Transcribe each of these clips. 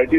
IT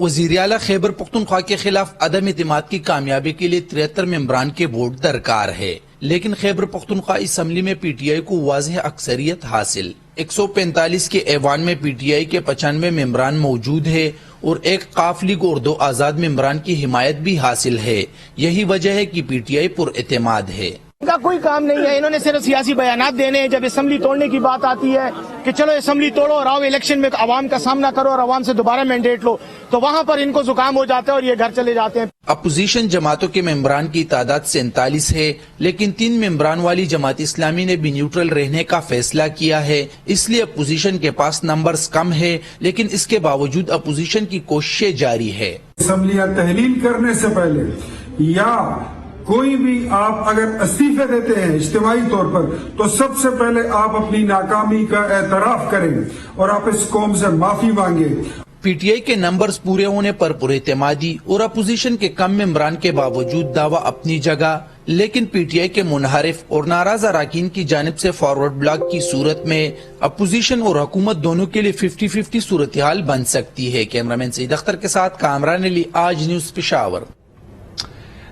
وزیراعلی خیبر پختونخوا کے خلاف عدم اعتماد کی کامیابی کے لیے 73 ممبران کے ووٹ درکار ہے، لیکن خیبر پختونخوا اسمبلی میں پی ٹی آئی کو واضح اکثریت حاصل۔ 145 کے ایوان میں پی ٹی آئی کے 95 ممبران موجود ہے اور ایک قاف لیگ اور 2 آزاد ممبران کی حمایت بھی حاصل ہے۔ یہی وجہ ہے کہ پی ٹی آئی پر اعتماد ہے۔ ان کا کوئی کام نہیں ہے، انہوں نے صرف سیاسی بیانات دینے ہیں۔ جب اسمبلی توڑنے کی بات آتی ہے کہ چلو اسمبلی توڑو اور آؤ الیکشن میں عوام کا سامنا کرو اور عوام سے دوبارہ مینڈیٹ لو، تو وہاں پر ان کو زکام ہو جاتا ہے اور یہ گھر چلے جاتے ہیں۔ اپوزیشن جماعتوں کے ممبران کی تعداد 47 ہے، لیکن 3 ممبران والی جماعت اسلامی نے بھی نیوٹرل رہنے کا فیصلہ کیا ہے، اس لیے اپوزیشن کے پاس نمبرز کم ہے، لیکن اس کے باوجود اپوزیشن کی کوششیں جاری ہے۔ اسمبلیاں تحلیل کرنے سے پہلے یا کوئی بھی آپ اگر استعفے دیتے ہیں اجتماعی طور پر، تو سب سے پہلے آپ اپنی ناکامی کا اعتراف کریں اور آپ اس قوم سے معافی مانگیں۔ پی ٹی آئی کے نمبرز پورے ہونے پر اعتمادی اور اپوزیشن کے کم ممبران کے باوجود دعویٰ اپنی جگہ، لیکن پی ٹی آئی کے منحرف اور ناراض اراکین کی جانب سے فارورڈ بلاک کی صورت میں اپوزیشن اور حکومت دونوں کے لیے 50-50 صورتحال بن سکتی ہے۔ کیمرامین سعید اختر کے ساتھ کامران علی، آج نیوز پشاور۔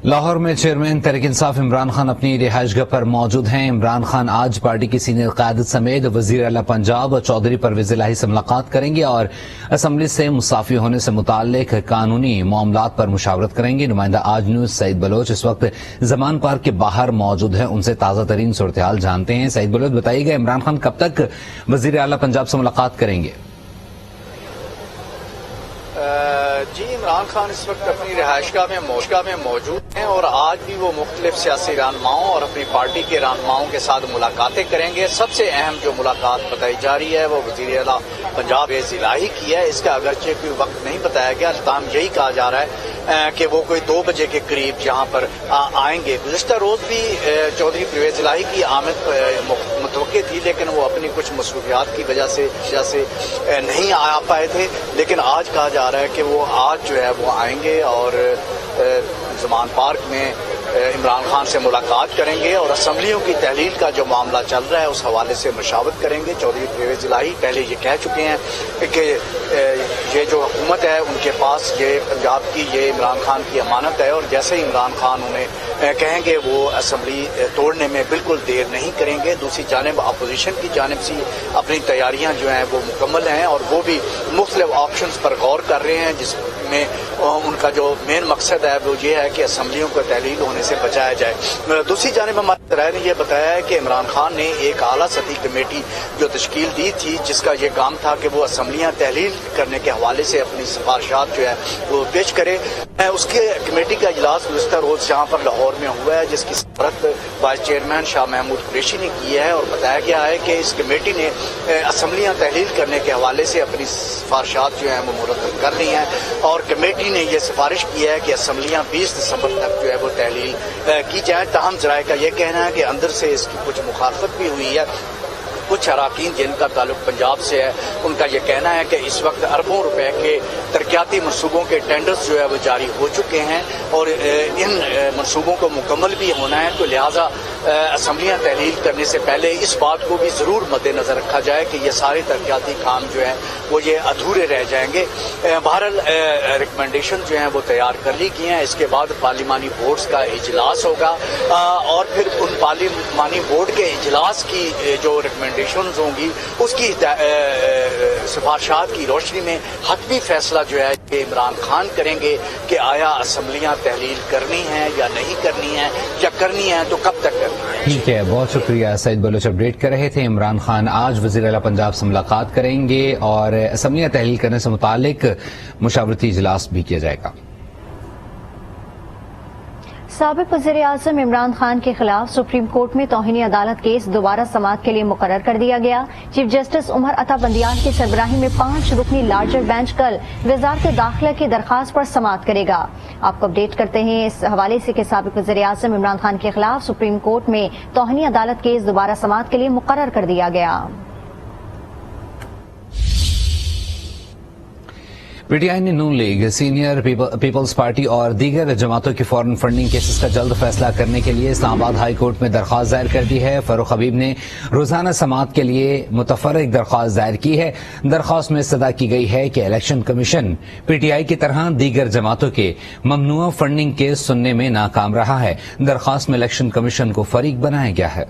لاہور میں چیئرمین تحریک انصاف عمران خان اپنی رہائش گاہ پر موجود ہیں۔ عمران خان آج پارٹی کی سینئر قیادت سمیت وزیر اعلیٰ پنجاب چودھری پرویز الہی سے ملاقات کریں گے اور اسمبلی سے مستعفی ہونے سے متعلق قانونی معاملات پر مشاورت کریں گے۔ نمائندہ آج نیوز سعید بلوچ اس وقت زمان پارک کے باہر موجود ہیں، ان سے تازہ ترین صورتحال جانتے ہیں۔ سعید بلوچ، بتائیے گا عمران خان کب تک وزیر اعلیٰ پنجاب سے ملاقات کریں گے؟ جی، عمران خان اس وقت اپنی رہائش گاہ میں موجود ہیں اور آج بھی وہ مختلف سیاسی رہنماؤں اور اپنی پارٹی کے رہنماؤں کے ساتھ ملاقاتیں کریں گے۔ سب سے اہم جو ملاقات بتائی جا رہی ہے وہ وزیر اعلیٰ پنجاب پرویز الہی کی ہے۔ اس کا اگرچہ کوئی وقت نہیں بتایا گیا، تاہم یہی کہا جا رہا ہے کہ وہ کوئی 2 بجے کے قریب یہاں پر آئیں گے۔ گزشتہ روز بھی چودھری پرویز الہی کی آمد متوقع تھی، لیکن وہ اپنی کچھ مصروفیات کی وجہ سے نہیں آ پائے تھے، لیکن آج کہا جا رہا ہے کہ وہ آج جو ہے وہ آئیں گے اور زمان پارک میں عمران خان سے ملاقات کریں گے اور اسمبلیوں کی تحلیل کا جو معاملہ چل رہا ہے اس حوالے سے مشاورت کریں گے۔ چودھری پرویز الہی پہلے یہ کہہ چکے ہیں کہ یہ جو حکومت ہے ان کے پاس یہ پنجاب کی یہ عمران خان کی امانت ہے، اور جیسے ہی عمران خان انہیں کہیں گے وہ اسمبلی توڑنے میں بالکل دیر نہیں کریں گے۔ دوسری جانب اپوزیشن کی جانب سے اپنی تیاریاں جو ہیں وہ مکمل ہیں اور وہ بھی مختلف آپشنز پر غور کر رہے ہیں، جس میں ان کا جو مین مقصد ہے وہ یہ ہے کہ اسمبلیوں کو تحلیل ہونے سے بچایا جائے۔ دوسری جانب ہمارے ذرائع نے یہ بتایا ہے کہ عمران خان نے ایک اعلیٰ سطحی کمیٹی جو تشکیل دی تھی، جس کا یہ کام تھا کہ وہ اسمبلیاں تحلیل کرنے کے حوالے سے اپنی سفارشات جو ہے وہ پیش کرے۔ اس کے کمیٹی کا اجلاس گزشتہ روز یہاں پر لاہور میں ہوا ہے، جس کی صدارت وائس چیئرمین شاہ محمود قریشی نے کی ہے، اور بتایا گیا ہے کہ اس کمیٹی نے اسمبلیاں تحلیل کرنے کے حوالے سے اپنی سفارشات جو ہیں وہ مرتب کر لی ہیں، اور کمیٹی نے یہ سفارش کی ہے کہ اسمبلیاں 20 دسمبر تک جو ہے وہ تحلیل کی جائیں۔ تاہم ذرائع کا یہ کہنا ہے کہ اندر سے اس کی کچھ مخالفت بھی ہوئی ہے۔ کچھ اراکین جن کا تعلق پنجاب سے ہے ان کا یہ کہنا ہے کہ اس وقت اربوں روپے کے ترقیاتی منصوبوں کے ٹینڈرز جو ہے وہ جاری ہو چکے ہیں اور ان منصوبوں کو مکمل بھی ہونا ہے، تو لہٰذا اسمبلیاں تحلیل کرنے سے پہلے اس بات کو بھی ضرور مد نظر رکھا جائے کہ یہ سارے ترقیاتی کام جو ہیں وہ یہ ادھورے رہ جائیں گے۔ بہرحال ریکمنڈیشن جو ہیں وہ تیار کر لی گئی ہیں۔ اس کے بعد پارلیمانی بورڈز کا اجلاس ہوگا اور پھر ان پارلیمانی بورڈ کے اجلاس کی جو ریکمنڈیشنز ہوں گی اس کی سفارشات کی روشنی میں حتمی فیصلہ جو ہے کہ عمران خان کریں گے کہ آیا اسمبلیاں تحلیل کرنی ہیں یا نہیں کرنی ہیں، یا کرنی ہیں تو کب تک کرنی ہے۔ ٹھیک ہے، بہت شکریہ سعید بلوچ، اپڈیٹ کر رہے تھے۔ عمران خان آج وزیر اعلیٰ پنجاب سے ملاقات کریں گے اور اسمبلیاں تحلیل کرنے سے متعلق مشاورتی اجلاس بھی کیا جائے گا۔ سابق وزیر اعظم عمران خان کے خلاف سپریم کورٹ میں توہین عدالت کیس دوبارہ سماعت کے لیے مقرر کر دیا گیا۔ چیف جسٹس عمر عطا بندیان کی سربراہی میں 5 رکنی لارجر بینچ کل وزارت داخلہ کی درخواست پر سماعت کرے گا۔ آپ کو اپڈیٹ کرتے ہیں اس حوالے سے کہ سابق وزیر اعظم عمران خان کے خلاف سپریم کورٹ میں توہین عدالت کیس دوبارہ سماعت کے لیے مقرر کر دیا گیا۔ PTI نے نون لیگ، سینئر پیپلز پارٹی اور دیگر جماعتوں کی فورن فنڈنگ کیسز کا جلد فیصلہ کرنے کے لیے اسلام آباد ہائی کورٹ میں درخواست دائر کر دی ہے۔ فاروق حبیب نے روزانہ سماعت کے لیے متفرق درخواست دائر کی ہے۔ درخواست میں استدعا کی گئی ہے کہ الیکشن کمیشن PTI کی طرح دیگر جماعتوں کے ممنوع فنڈنگ کیس سننے میں ناکام رہا ہے۔ درخواست میں الیکشن کمیشن کو فریق بنایا گیا ہے۔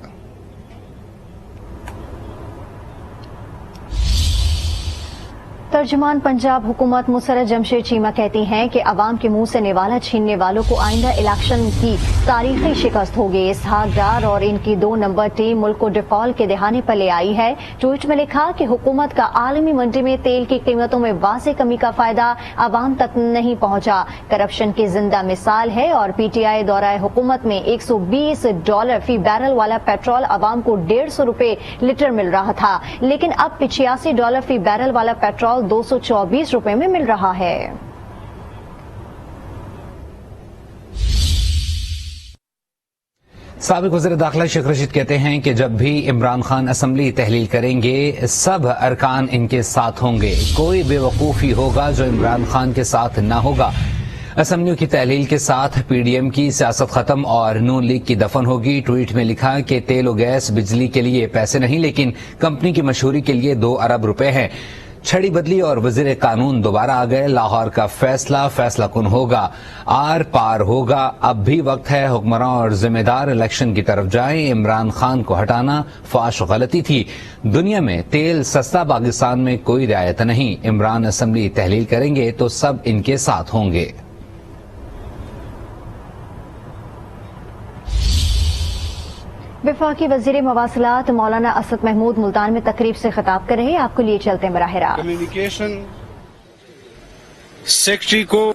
ترجمان پنجاب حکومت مسرت جمشید چیمہ کہتی ہیں کہ عوام کے منہ سے نوالا چھیننے والوں کو آئندہ الیکشن کی تاریخی شکست ہوگی۔ اسحاق ڈار اور ان کی 2 نمبر ٹیم ملک کو ڈیفالٹ کے دہانے پر لے آئی ہے۔ ٹویٹ میں لکھا کہ حکومت کا عالمی منڈی میں تیل کی قیمتوں میں واضح کمی کا فائدہ عوام تک نہیں پہنچا، کرپشن کی زندہ مثال ہے، اور PTI دورہ حکومت میں $120 فی بیرل والا پیٹرول عوام کو $150 لیٹر مل رہا تھا، لیکن اب $85 فی بیرل والا پیٹرول $224 میں مل رہا ہے۔ سابق وزیر داخلہ شیخ رشید کہتے ہیں کہ جب بھی عمران خان اسمبلی تحلیل کریں گے سب ارکان ان کے ساتھ ہوں گے، کوئی بے وقوفی ہوگا جو عمران خان کے ساتھ نہ ہوگا۔ اسمبلیوں کی تحلیل کے ساتھ PDM کی سیاست ختم اور نون لیگ کی دفن ہوگی۔ ٹویٹ میں لکھا کہ تیل و گیس بجلی کے لیے پیسے نہیں، لیکن کمپنی کی مشہوری کے لیے 2 ارب روپے ہیں۔ چھڑی بدلی اور وزیر قانون دوبارہ آ گئے، لاہور کا فیصلہ کن ہوگا، آر پار ہوگا۔ اب بھی وقت ہے حکمراں اور ذمہ دار الیکشن کی طرف جائیں۔ عمران خان کو ہٹانا فحش غلطی تھی۔ دنیا میں تیل سستا، پاکستان میں کوئی رعایت نہیں۔ عمران اسمبلی تحلیل کریں گے تو سب ان کے ساتھ ہوں گے۔ وفاقی وزیر مواصلات مولانا اسد محمود ملتان میں تقریب سے خطاب کر رہے ہیں، آپ کو لیے چلتے ہیں براہ راست۔ کمیونیکیشن سیکرٹری کو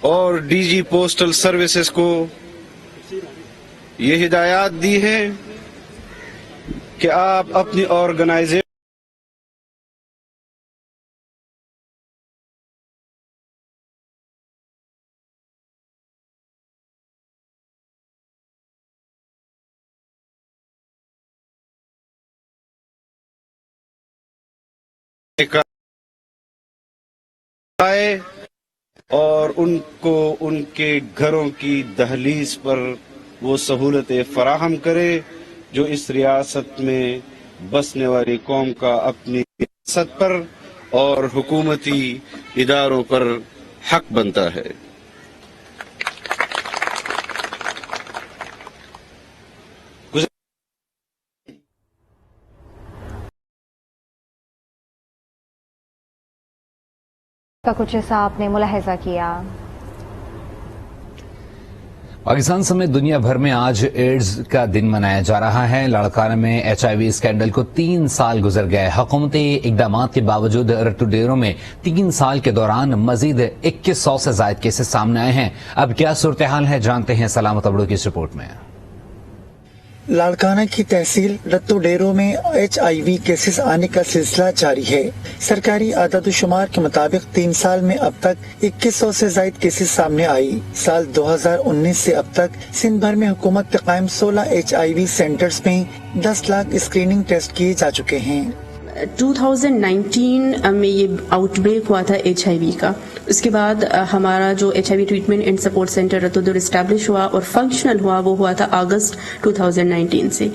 اور DG پوسٹل سروسز کو یہ ہدایات دی ہے کہ آپ اپنی آرگنائزیشن اور ان کو ان کے گھروں کی دہلیز پر وہ سہولتیں فراہم کرے جو اس ریاست میں بسنے والی قوم کا اپنی ریاست پر اور حکومتی اداروں پر حق بنتا ہے۔ کا کچھ ایسا آپ نے ملاحظہ کیا؟ پاکستان سمیت دنیا بھر میں آج ایڈز کا دن منایا جا رہا ہے۔ لڑکانہ میں HIV اسکینڈل کو 3 سال گزر گئے۔ حکومتی اقدامات کے باوجود رتو ڈیروں میں 3 سال کے دوران مزید 2100 سے زائد کیسز سامنے آئے ہیں۔ اب کیا صورتحال ہے جانتے ہیں سلامت ابڑو کی اس رپورٹ میں۔ لاڑکانہ کی تحصیل رتو ڈیروں میں HIV کیسز آنے کا سلسلہ جاری ہے۔ سرکاری اعداد و شمار کے مطابق 3 سال میں اب تک 2100 سے زائد کیسز سامنے آئی۔ سال 2019 سے اب تک سندھ بھر میں حکومت کے قائم 16 HIV سینٹرز میں 10 لاکھ اسکریننگ ٹیسٹ کیے جا چکے ہیں۔ 2019 میں یہ آؤٹ بریک ہوا تھا HIV کا، اس کے بعد ہمارا جو HIV treatment and support centre رتودر اسٹیبلش ہوا اور فنکشنل ہوا وہ ہوا تھا اگست 2019 سے۔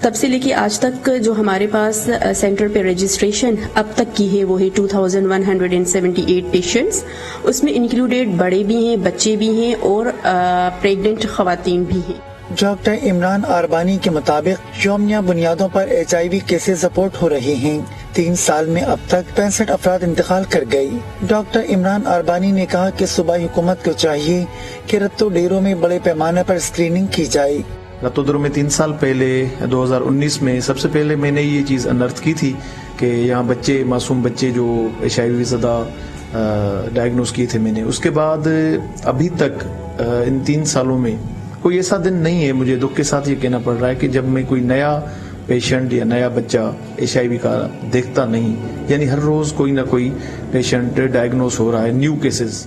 تب سے لے کے آج تک جو ہمارے پاس سینٹر پہ رجسٹریشن اب تک کی ہے وہ ہے 2178 پیشنٹس، اس میں انکلوڈیڈ بڑے بھی ہیں، بچے بھی ہیں اور پریگننٹ خواتین بھی ہیں۔ ڈاکٹر عمران آربانی کے مطابق یومیہ بنیادوں پر HIV کیسز رپورٹ ہو رہے ہیں۔ 3 سال میں اب تک 65 افراد انتقال کر گئی۔ ڈاکٹر عمران آربانی نے کہا کہ صوبائی حکومت کو چاہیے کہ رتو ڈیروں میں بڑے پیمانے پر اسکریننگ کی جائے۔ رتو ڈیروں میں 3 سال پہلے 2019 میں سب سے پہلے میں نے یہ چیز انرتھ کی تھی کہ یہاں بچے، معصوم بچے جو HIV زدہ ڈائگنوز کیے تھے میں نے، اس کے بعد ابھی تک ان 3 سالوں میں کوئی ایسا دن نہیں ہے، مجھے دکھ کے ساتھ یہ کہنا پڑ رہا ہے کہ جب میں کوئی نیا پیشنٹ یا نیا بچہ HIV کا دیکھتا نہیں، یعنی ہر روز کوئی نہ کوئی پیشنٹ ڈائگنوز ہو رہا ہے، new cases.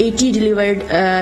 80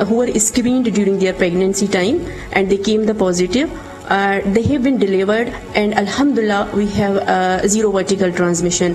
who were screened during their pregnancy time and they came the positive. They have been delivered and alhamdulillah we have zero vertical transmission.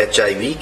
HIV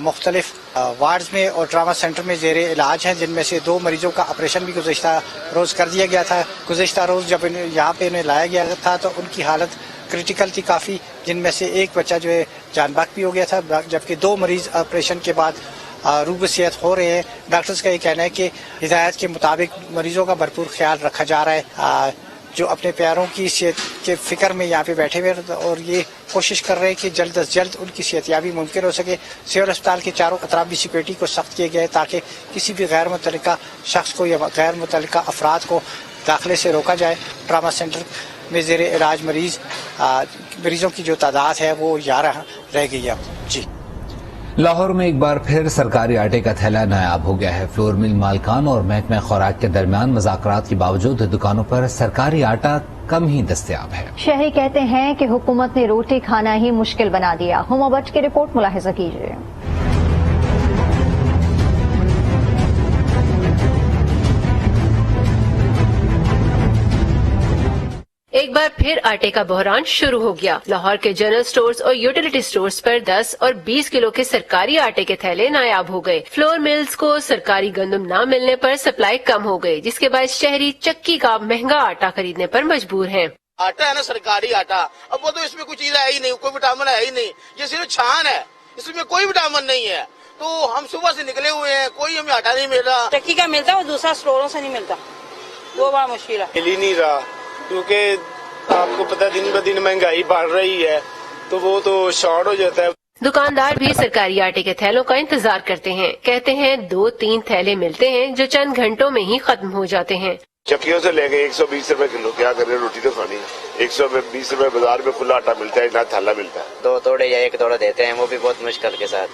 مختلف وارڈز میں اور ٹراما سینٹر میں زیر علاج ہیں، جن میں سے 2 مریضوں کا آپریشن بھی گزشتہ روز کر دیا گیا تھا۔ گزشتہ روز جب یہاں پہ انہیں لایا گیا تھا تو ان کی حالت کریٹیکل تھی کافی، جن میں سے ایک بچہ جو ہے جان باک بھی ہو گیا تھا، جبکہ 2 مریض آپریشن کے بعد روب صحت ہو رہے ہیں۔ ڈاکٹرز کا یہ کہنا ہے کہ ہدایت کے مطابق مریضوں کا بھرپور خیال رکھا جا رہا ہے، جو اپنے پیاروں کی صحت کے فکر میں یہاں پہ بیٹھے ہوئے اور یہ کوشش کر رہے ہیں کہ جلد از جلد ان کی صحتیابی ممکن ہو سکے۔ سول اسپتال کے چاروں اطراف بھی سیکورٹی کو سخت کیے گئے تاکہ کسی بھی غیر متعلقہ شخص کو یا غیر متعلقہ افراد کو داخلے سے روکا جائے۔ ٹراما سینٹر میں زیر علاج مریضوں کی جو تعداد ہے وہ 11 رہ گئی ہے۔ جی لاہور میں ایک بار پھر سرکاری آٹے کا تھیلا نایاب ہو گیا ہے۔ فلور مل مالکان اور محکمہ خوراک کے درمیان مذاکرات کے باوجود دکانوں پر سرکاری آٹا کم ہی دستیاب ہے۔ شہری کہتے ہیں کہ حکومت نے روٹی کھانا ہی مشکل بنا دیا۔ ہما بٹ کی رپورٹ ملاحظہ کیجیے۔ ایک بار پھر آٹے کا بحران شروع ہو گیا۔ لاہور کے جنرل سٹورز اور یوٹیلیٹی سٹورز پر 10 اور 20 کلو کے سرکاری آٹے کے تھیلے نایاب ہو گئے۔ فلور ملز کو سرکاری گندم نہ ملنے پر سپلائی کم ہو گئی، جس کے باعث شہری چکی کا مہنگا آٹا خریدنے پر مجبور ہیں۔ آٹا ہے نا سرکاری آٹا، اب وہ تو اس میں کوئی چیز ہے ہی نہیں، کوئی وٹامن ہے ہی نہیں، یہ صرف چھان ہے، اس میں کوئی وٹامن نہیں ہے۔ تو ہم صبح سے نکلے ہوئے ہیں، کوئی ہمیں آٹا نہیں مل رہا۔ چکی کا ملتا ہے اور دوسرا اسٹوروں سے نہیں ملتا، وہ بڑا مشکل ہے۔ مل ہی نہیں رہا کیونکہ آپ کو پتہ دن بہ دن مہنگائی بڑھ رہی ہے تو وہ تو شارٹ ہو جاتا ہے۔ دکاندار بھی سرکاری آٹے کے تھیلوں کا انتظار کرتے ہیں، کہتے ہیں 2-3 تھیلے ملتے ہیں جو چند گھنٹوں میں ہی ختم ہو جاتے ہیں۔ چکیوں سے لے گئے 120 روپے کلو، کیا کریں، روٹی تو کھانی ہے۔ 120 روپے بازار میں کھلا آٹا ملتا ہے، نہ تھیلا ملتا ہے۔ 2 توڑے یا 1 توڑا دیتے ہیں، وہ بھی بہت مشکل کے ساتھ،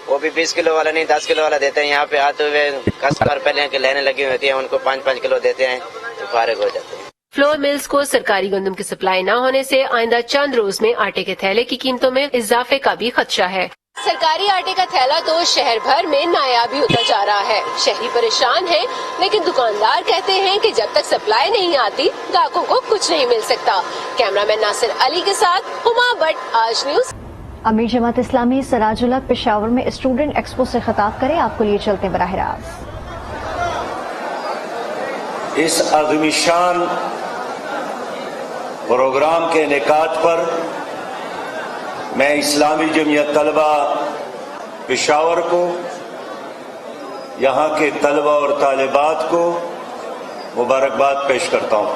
وہ بھی 20 کلو والا نہیں 10 کلو والا دیتے ہیں۔ یہاں پہ آتے ہوئے کسٹمر پہلے کی لائنیں لگی ہوتی ہیں، ان کو 5-5 کلو دیتے ہیں تو فارغ ہو جاتے ہیں۔ فلور ملز کو سرکاری گندم کی سپلائی نہ ہونے سے آئندہ چند روز میں آٹے کے تھیلے کی قیمتوں میں اضافے کا بھی خدشہ ہے۔ سرکاری آٹے کا تھیلا تو شہر بھر میں نایاب ہی ہوتا جا رہا ہے۔ شہری پریشان ہیں، لیکن دکاندار کہتے ہیں کہ جب تک سپلائی نہیں آتی گاہکوں کو کچھ نہیں مل سکتا۔ کیمرہ مین ناصر علی کے ساتھ ہما بٹ، آج نیوز۔ امیر جماعت اسلامی سراج الحق پشاور میں اسٹوڈنٹ ایکسپو سے خطاب کرے، آپ کو لیے چلتے ہیں براہ راست۔ اس عظیم شان پروگرام کے انعقاد پر میں اسلامی جمعیت طلبہ پشاور کو، یہاں کے طلبہ اور طالبات کو مبارکباد پیش کرتا ہوں،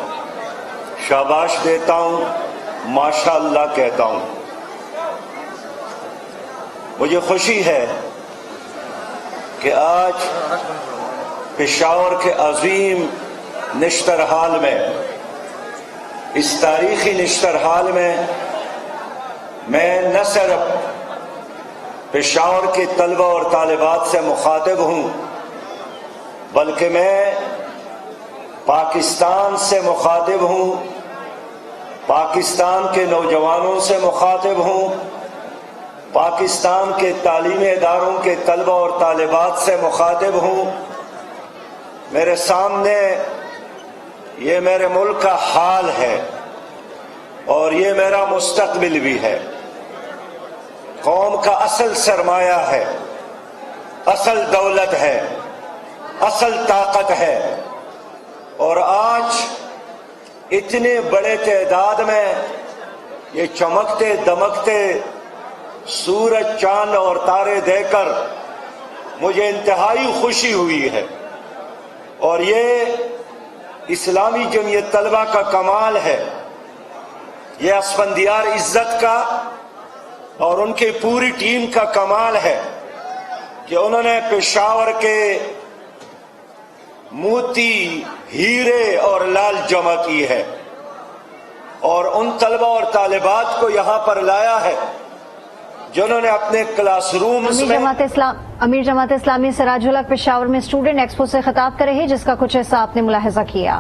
شاباش دیتا ہوں، ماشاء اللہ کہتا ہوں۔ مجھے خوشی ہے کہ آج پشاور کے عظیم نشتر ہال میں، اس تاریخی نشتر ہال میں نہ صرف پشاور کے طلبہ اور طالبات سے مخاطب ہوں، بلکہ میں پاکستان سے مخاطب ہوں، پاکستان کے نوجوانوں سے مخاطب ہوں، پاکستان کے تعلیمی اداروں کے طلبہ اور طالبات سے مخاطب ہوں۔ میرے سامنے یہ میرے ملک کا حال ہے اور یہ میرا مستقبل بھی ہے۔ قوم کا اصل سرمایہ ہے، اصل دولت ہے، اصل طاقت ہے، اور آج اتنے بڑے تعداد میں یہ چمکتے دمکتے سورج، چاند اور تارے دیکھ کر مجھے انتہائی خوشی ہوئی ہے، اور یہ اسلامی جمعیت طلبہ کا کمال ہے، یہ اسفندیار عزت کا اور ان کی پوری ٹیم کا کمال ہے کہ انہوں نے پشاور کے موتی، ہیرے اور لال جمع کی ہے، اور ان طلبہ اور طالبات کو یہاں پر لایا ہے جنہوں نے اپنے کلاس رومز میں۔ امیر جماعت اسلامی سراج الحق پشاور میں اسٹوڈنٹ ایکسپو سے خطاب کر رہے، جس کا کچھ حصہ آپ نے ملاحظہ کیا۔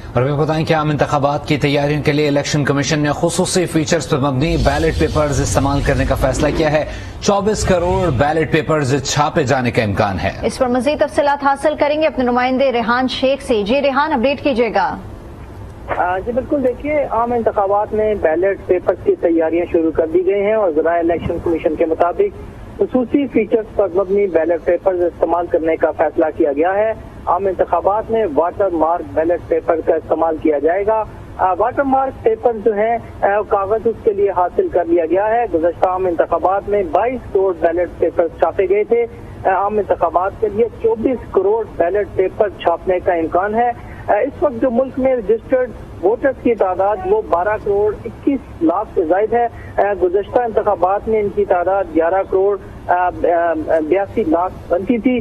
اور میں بتائیں کہ عام انتخابات کی تیاریوں کے لیے الیکشن کمیشن نے خصوصی فیچرز پر مبنی بیلٹ پیپرز استعمال کرنے کا فیصلہ کیا ہے۔ 24 کروڑ بیلٹ پیپرز چھاپے جانے کا امکان ہے۔ اس پر مزید تفصیلات حاصل کریں گے اپنے نمائندے ریحان شیخ سے۔ جی ریحان، اپڈیٹ کیجیے گا۔ جی بالکل، دیکھیے عام انتخابات میں بیلٹ پیپرز کی تیاریاں شروع کر دی گئی ہیں اور ذرائع الیکشن کمیشن کے مطابق خصوصی فیچرز پر مبنی بیلٹ پیپرز استعمال کرنے کا فیصلہ کیا گیا ہے۔ عام انتخابات میں واٹر مارک بیلٹ پیپر کا استعمال کیا جائے گا۔ واٹر مارک پیپر جو ہیں کاغذ اس کے لیے حاصل کر لیا گیا ہے۔ گزشتہ عام انتخابات میں 22 کروڑ بیلٹ پیپر چھاپے گئے تھے۔ عام انتخابات کے لیے 24 کروڑ بیلٹ پیپر چھاپنے کا امکان ہے۔ اس وقت جو ملک میں رجسٹرڈ ووٹرز کی تعداد وہ 12 کروڑ 21 لاکھ سے زائد ہے۔ گزشتہ انتخابات میں ان کی تعداد 11 کروڑ 82 لاکھ بنتی تھی۔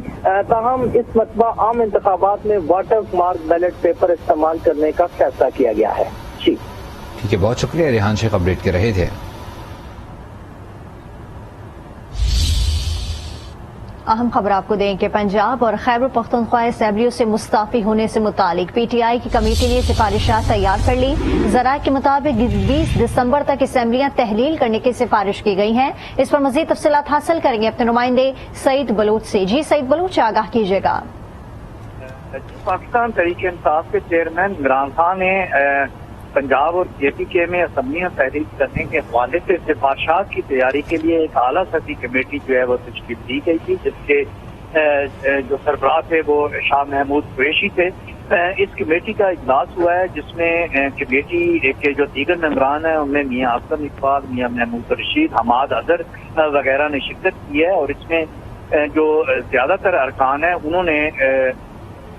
تاہم اس مرتبہ عام انتخابات میں واٹر مارک بیلٹ پیپر استعمال کرنے کا فیصلہ کیا گیا ہے۔ جی ٹھیک ہے، بہت شکریہ ریحان شیخ اپڈیٹ کر رہے تھے۔ اہم خبر آپ کو دیں کہ پنجاب اور خیبر پختونخوا اسمبلیوں سے مستعفی ہونے سے متعلق پی ٹی آئی کی کمیٹی نے سفارشات تیار کر لی۔ ذرائع کے مطابق 20 دسمبر تک اسمبلیاں تحلیل کرنے کی سفارش کی گئی ہیں۔ اس پر مزید تفصیلات حاصل کریں گے اپنے نمائندے سعید بلوچ سے۔ جی سعید بلوچ، آگاہ کیجیے گا۔ پاکستان تحریک انصاف کے چیئرمین عمران خان نے پنجاب اور جے پی کے میں اسمبلیاں تحلیل کرنے کے حوالے سے سفارشات کی تیاری کے لیے ایک اعلیٰ سطحی کمیٹی جو ہے وہ تشکیل دی گئی تھی، جس کے جو سربراہ تھے وہ شاہ محمود قریشی تھے۔ اس کمیٹی کا اجلاس ہوا ہے جس میں کمیٹی کے جو دیگر ممبران ہیں ان میں میاں افضل اقبال، میاں محمود رشید، حماد اظہر وغیرہ نے شرکت کی ہے، اور اس میں جو زیادہ تر ارکان ہیں انہوں نے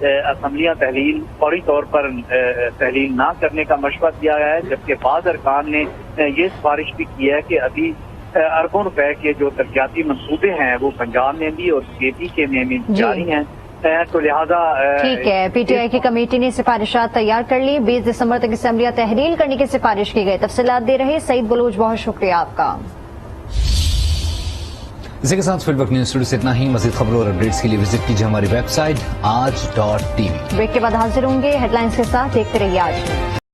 اسمبلیاں تحلیل فوری طور پر تحلیل نہ کرنے کا مشورہ دیا ہے، جبکہ بعض ارکان نے یہ سفارش بھی کی ہے کہ ابھی اربوں روپے کے جو ترقیاتی منصوبے ہیں وہ پنجاب میں بھی اور جے پی کے میں بھی جاری ہیں، تو لہٰذا ٹھیک ہے، پی ٹی آئی کی کمیٹی نے سفارشات تیار کر لی۔ 20 دسمبر تک اسمبلیاں تحلیل کرنے کی سفارش کی گئی۔ تفصیلات دے رہے سعید بلوچ، بہت شکریہ آپ کا۔ اسی کے ساتھ فی الوقت نیوز اسٹوڈیو سے اتنا ہی۔ مزید خبروں اور اپڈیٹس کے لیے وزٹ کیجیے ہماری ویب سائٹ aaj.tv۔ بریک کے بعد حاضر ہوں گے ہیڈ لائنز کے ساتھ، دیکھتے رہیے آج۔